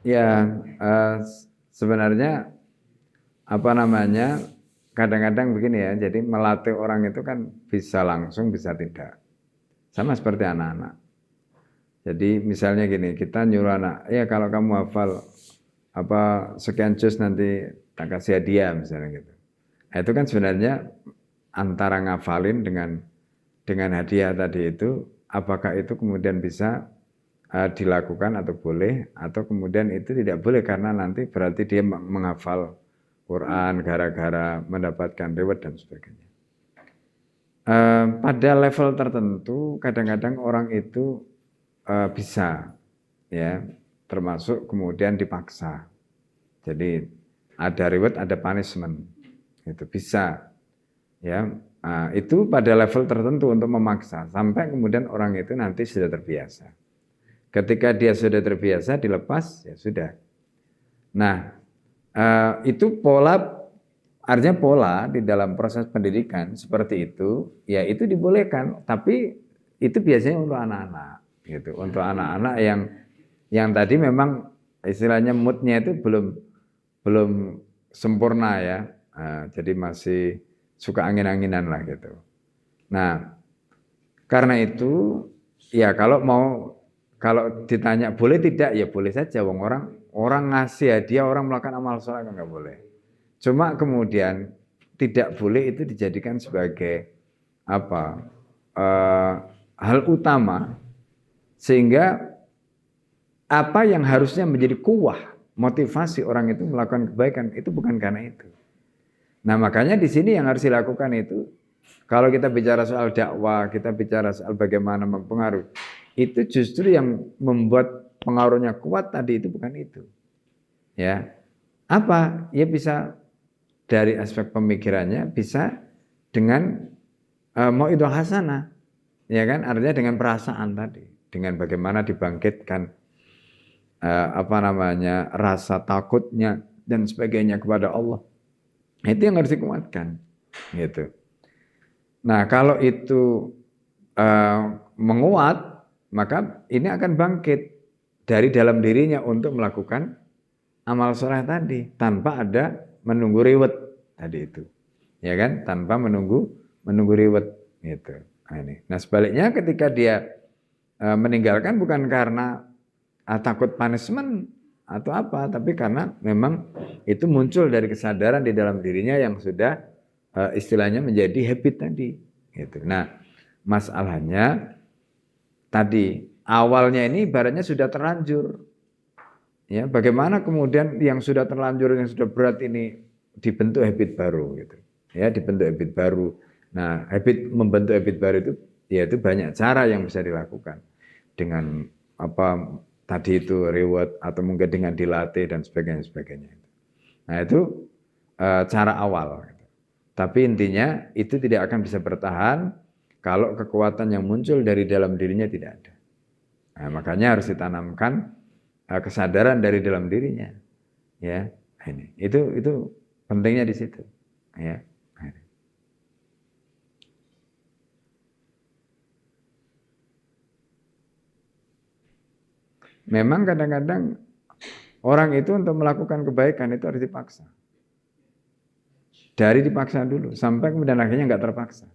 Ya, sebenarnya apa namanya, kadang-kadang begini ya, jadi melatih orang itu kan bisa langsung, bisa tidak. Sama seperti anak-anak. Jadi misalnya gini, kita nyuruh anak, ya kalau kamu hafal apa sekian juz nanti tak kasih hadiah misalnya gitu. Nah, itu kan sebenarnya antara ngafalin dengan hadiah tadi itu, apakah itu kemudian bisa dilakukan atau boleh, atau kemudian itu tidak boleh karena nanti berarti dia menghafal Quran gara-gara mendapatkan reward dan sebagainya. Pada level tertentu kadang-kadang orang itu bisa ya, termasuk kemudian dipaksa. Jadi ada reward, ada punishment, itu bisa ya. Itu pada level tertentu untuk memaksa sampai kemudian orang itu nanti sudah terbiasa. Ketika dia sudah terbiasa dilepas ya sudah. Nah, itu artinya pola di dalam proses pendidikan seperti itu, ya itu dibolehkan, tapi itu biasanya untuk anak-anak, gitu. Untuk anak-anak yang tadi memang istilahnya moodnya itu belum sempurna ya, jadi masih suka angin-anginan lah gitu. Nah, karena itu ya kalau ditanya boleh tidak ya boleh saja, wong orang ngasih hadiah, orang melakukan amal soleh kan nggak boleh. Cuma kemudian tidak boleh itu dijadikan sebagai apa hal utama, sehingga apa yang harusnya menjadi kuah motivasi orang itu melakukan kebaikan itu bukan karena itu. Nah makanya di sini yang harus dilakukan itu, kalau kita bicara soal dakwah, kita bicara soal bagaimana mempengaruhi, itu justru yang membuat pengaruhnya kuat tadi itu bukan itu. Ya, apa? Ya bisa dari aspek pemikirannya, bisa dengan mauidhah hasanah, ya kan? Artinya dengan perasaan tadi, dengan bagaimana dibangkitkan apa namanya rasa takutnya dan sebagainya kepada Allah. Itu yang harus dikuatkan, gitu. Nah, kalau itu menguat, maka ini akan bangkit dari dalam dirinya untuk melakukan amal soleh tadi tanpa ada menunggu reward tadi itu, ya kan? Tanpa menunggu reward gitu. Nah, sebaliknya ketika dia meninggalkan bukan karena takut punishment atau apa, tapi karena memang itu muncul dari kesadaran di dalam dirinya yang sudah istilahnya menjadi habit tadi gitu. Nah, masalahnya tadi awalnya ini ibaratnya sudah terlanjur. Ya, bagaimana kemudian yang sudah terlanjur, yang sudah berat ini dibentuk habit baru gitu. Ya, dibentuk habit baru. Nah, membentuk habit baru itu yaitu banyak cara yang bisa dilakukan. Dengan apa tadi itu reward atau mungkin dengan dilatih dan sebagainya. Nah, itu cara awal gitu. Tapi intinya itu tidak akan bisa bertahan kalau kekuatan yang muncul dari dalam dirinya tidak ada. Nah, makanya harus ditanamkan kesadaran dari dalam dirinya, ya. Ini itu pentingnya di situ, ya. Memang kadang-kadang orang itu untuk melakukan kebaikan itu harus dipaksa. Dari dipaksa dulu sampai kemudian akhirnya nggak terpaksa.